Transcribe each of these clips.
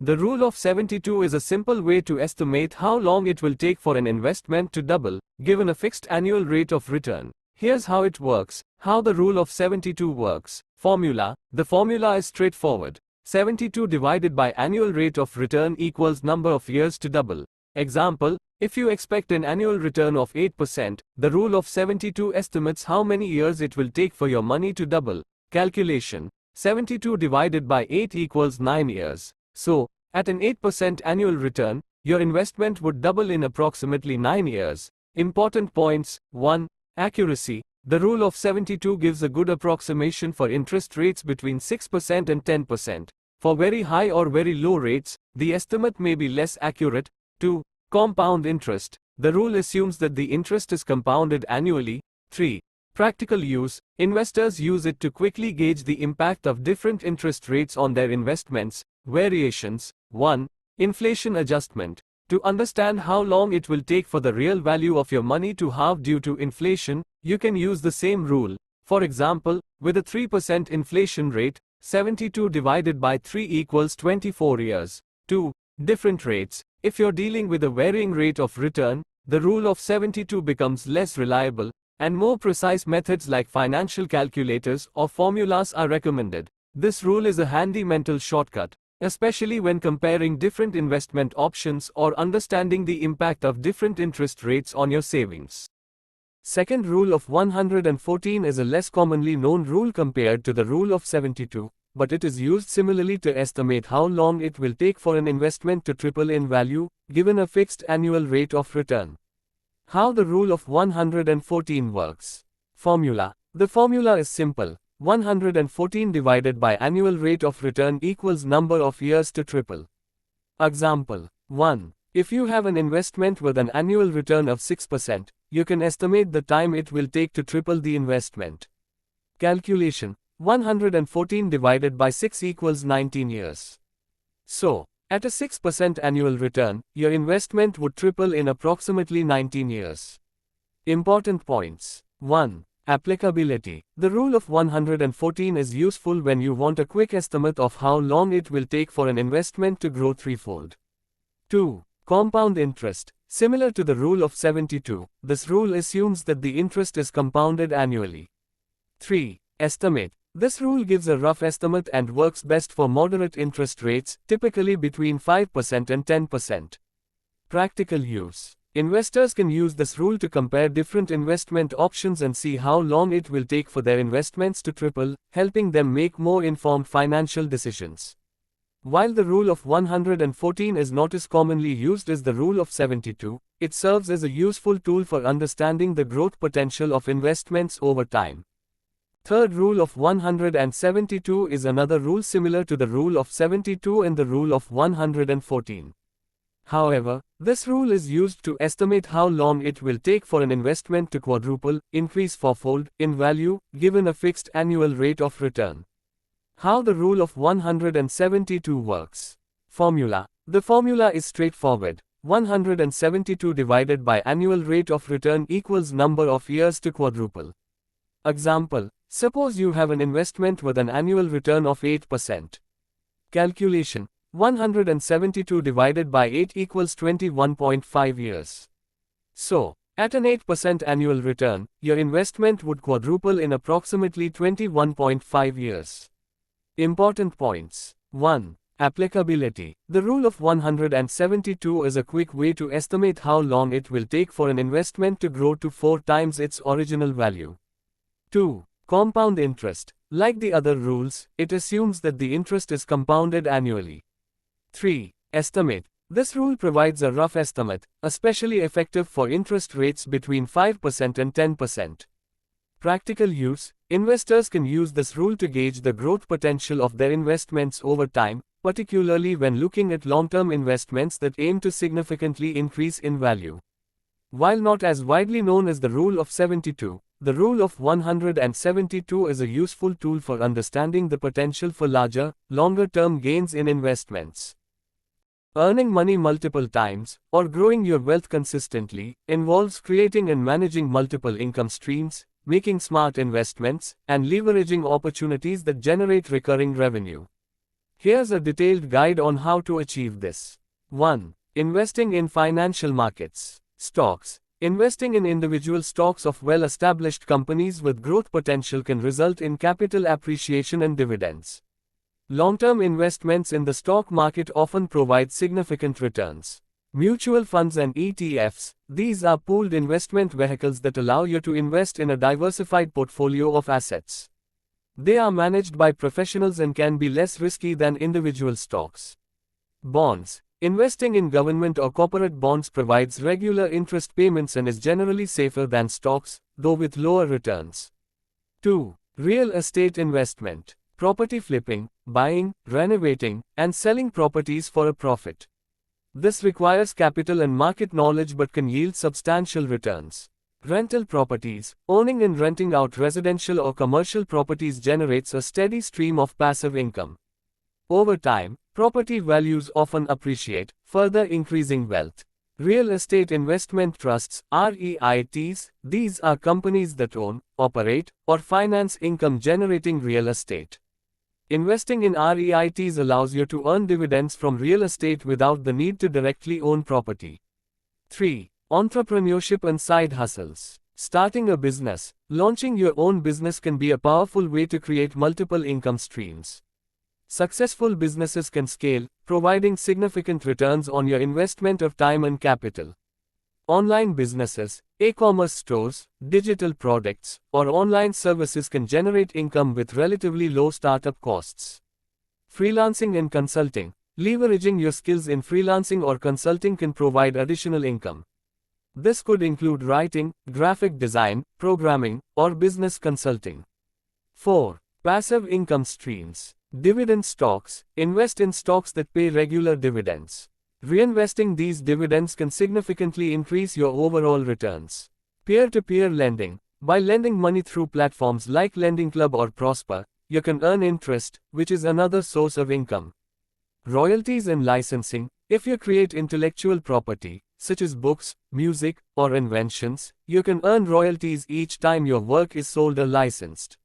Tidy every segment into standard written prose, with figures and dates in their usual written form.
The rule of 72 is a simple way to estimate how long it will take for an investment to double, given a fixed annual rate of return. Here's how it works. How the rule of 72 works. Formula. The formula is straightforward. 72 divided by annual rate of return equals number of years to double. Example, if you expect an annual return of 8%, the rule of 72 estimates how many years it will take for your money to double. Calculation. 72 divided by 8 equals 9 years. So, at an 8% annual return, your investment would double in approximately 9 years. Important points. 1. Accuracy. The rule of 72 gives a good approximation for interest rates between 6% and 10%. For very high or very low rates, the estimate may be less accurate. 2. Compound interest. The rule assumes that the interest is compounded annually. 3. Practical use. Investors use it to quickly gauge the impact of different interest rates on their investments. Variations. 1. Inflation adjustment. To understand how long it will take for the real value of your money to halve due to inflation, you can use the same rule. For example, with a 3% inflation rate, 72 divided by 3 equals 24 years. 2. Different rates. If you're dealing with a varying rate of return, the rule of 72 becomes less reliable, and more precise methods like financial calculators or formulas are recommended. This rule is a handy mental shortcut, especially when comparing different investment options or understanding the impact of different interest rates on your savings. Second rule of 114 is a less commonly known rule compared to the rule of 72, but it is used similarly to estimate how long it will take for an investment to triple in value, given a fixed annual rate of return. How the rule of 114 works. Formula. The formula is simple. 114 divided by annual rate of return equals number of years to triple. Example. 1. If you have an investment with an annual return of 6%, you can estimate the time it will take to triple the investment. Calculation. 114 divided by 6 equals 19 years. So, at a 6% annual return, your investment would triple in approximately 19 years. Important points. 1. Applicability. The rule of 114 is useful when you want a quick estimate of how long it will take for an investment to grow threefold. 2. Compound interest. Similar to the rule of 72, this rule assumes that the interest is compounded annually. 3. Estimate. This rule gives a rough estimate and works best for moderate interest rates, typically between 5% and 10%. Practical use. Investors can use this rule to compare different investment options and see how long it will take for their investments to triple, helping them make more informed financial decisions. While the rule of 114 is not as commonly used as the rule of 72, it serves as a useful tool for understanding the growth potential of investments over time. Third rule of 172 is another rule similar to the rule of 72 and the rule of 114. However, this rule is used to estimate how long it will take for an investment to quadruple, increase fourfold, in value, given a fixed annual rate of return. How the rule of 172 works. Formula. The formula is straightforward. 172 divided by annual rate of return equals number of years to quadruple. Example. Suppose you have an investment with an annual return of 8%. Calculation. 172 divided by 8 equals 21.5 years. So, at an 8% annual return, your investment would quadruple in approximately 21.5 years. Important points. 1. Applicability. The rule of 172 is a quick way to estimate how long it will take for an investment to grow to 4 times its original value. 2. Compound interest. Like the other rules, it assumes that the interest is compounded annually. 3. Estimate. This rule provides a rough estimate, especially effective for interest rates between 5% and 10%. Practical use. Investors can use this rule to gauge the growth potential of their investments over time, particularly when looking at long-term investments that aim to significantly increase in value. While not as widely known as the rule of 72, the rule of 172 is a useful tool for understanding the potential for larger, longer-term gains in investments. Earning money multiple times, or growing your wealth consistently, involves creating and managing multiple income streams, making smart investments, and leveraging opportunities that generate recurring revenue. Here's a detailed guide on how to achieve this. 1. Investing in financial markets. Stocks. Investing in individual stocks of well-established companies with growth potential can result in capital appreciation and dividends. Long-term investments in the stock market often provide significant returns. Mutual funds and ETFs, these are pooled investment vehicles that allow you to invest in a diversified portfolio of assets. They are managed by professionals and can be less risky than individual stocks. Bonds. Investing in government or corporate bonds provides regular interest payments and is generally safer than stocks, though with lower returns. 2. Real estate investment. Property flipping, buying, renovating, and selling properties for a profit. This requires capital and market knowledge but can yield substantial returns. Rental properties. Owning and renting out residential or commercial properties generates a steady stream of passive income. Over time, property values often appreciate, further increasing wealth. Real estate investment trusts, REITs, these are companies that own, operate, or finance income-generating real estate. Investing in REITs allows you to earn dividends from real estate without the need to directly own property. 3. Entrepreneurship and side hustles. Starting a business, launching your own business can be a powerful way to create multiple income streams. Successful businesses can scale, providing significant returns on your investment of time and capital. Online businesses, e-commerce stores, digital products, or online services can generate income with relatively low startup costs. Freelancing and consulting. Leveraging your skills in freelancing or consulting can provide additional income. This could include writing, graphic design, programming, or business consulting. 4. Passive income streams. Dividend stocks. Invest in stocks that pay regular dividends. Reinvesting these dividends can significantly increase your overall returns. Peer-to-peer lending. By lending money through platforms like Lending Club or Prosper, you can earn interest, which is another source of income. Royalties and licensing. If you create intellectual property, such as books, music, or inventions, you can earn royalties each time your work is sold or licensed.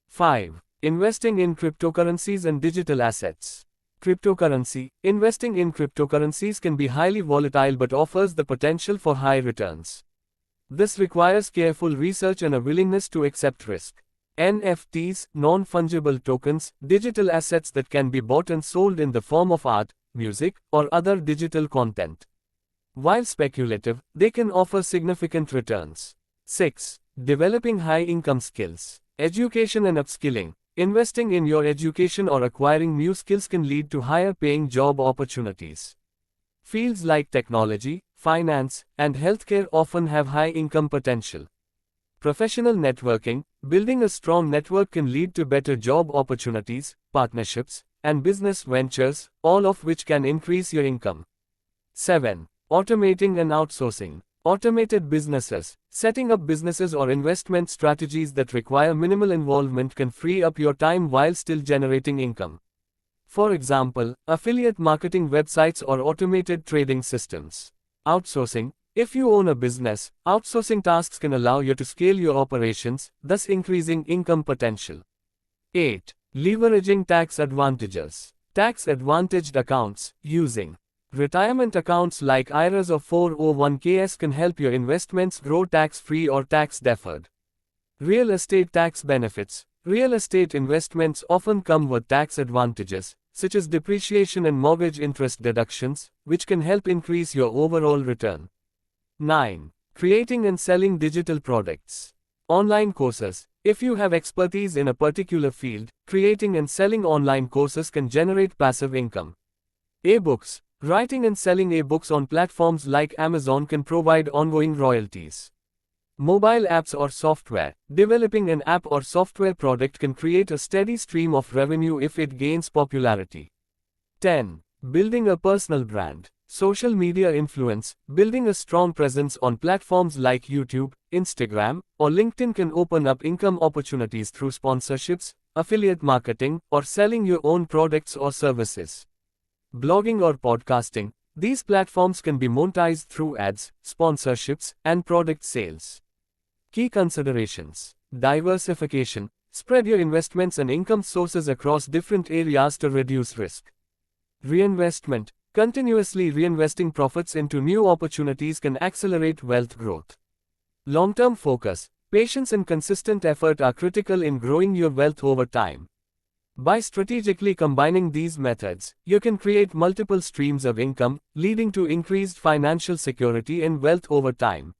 5. Investing in cryptocurrencies and digital assets. Cryptocurrency. Investing in cryptocurrencies can be highly volatile but offers the potential for high returns. This requires careful research and a willingness to accept risk. NFTs, non-fungible tokens, digital assets that can be bought and sold in the form of art, music, or other digital content. While speculative, they can offer significant returns. 6. Developing high-income skills. Education and upskilling. Investing in your education or acquiring new skills can lead to higher-paying job opportunities. Fields like technology, finance, and healthcare often have high income potential. Professional networking. Building a strong network can lead to better job opportunities, partnerships, and business ventures, all of which can increase your income. 7. Automating and outsourcing. Automated businesses. Setting up businesses or investment strategies that require minimal involvement can free up your time while still generating income. For example, affiliate marketing websites or automated trading systems. Outsourcing. If you own a business, outsourcing tasks can allow you to scale your operations, thus increasing income potential. 8. Leveraging tax advantages. Tax-advantaged accounts. Using retirement accounts like IDES or 401ks can help your investments grow tax-free or tax-deferred. Real estate tax benefits. Real estate investments often come with tax advantages, such as depreciation and mortgage interest deductions, which can help increase your overall return. 9. Creating and selling digital products. Online courses. If you have expertise in a particular field, creating and selling online courses can generate passive income. E-books. Writing and selling e-books on platforms like Amazon can provide ongoing royalties. Mobile apps or software. Developing an app or software product can create a steady stream of revenue if it gains popularity. 10. Building a personal brand. Social media influence. Building a strong presence on platforms like YouTube, Instagram, or LinkedIn can open up income opportunities through sponsorships, affiliate marketing, or selling your own products or services. Blogging or podcasting. These platforms can be monetized through ads, sponsorships, and product sales. Key considerations. Diversification. Spread your investments and income sources across different areas to reduce risk. Reinvestment. Continuously reinvesting profits into new opportunities can accelerate wealth growth. Long-term focus. Patience and consistent effort are critical in growing your wealth over time. By strategically combining these methods, you can create multiple streams of income, leading to increased financial security and wealth over time.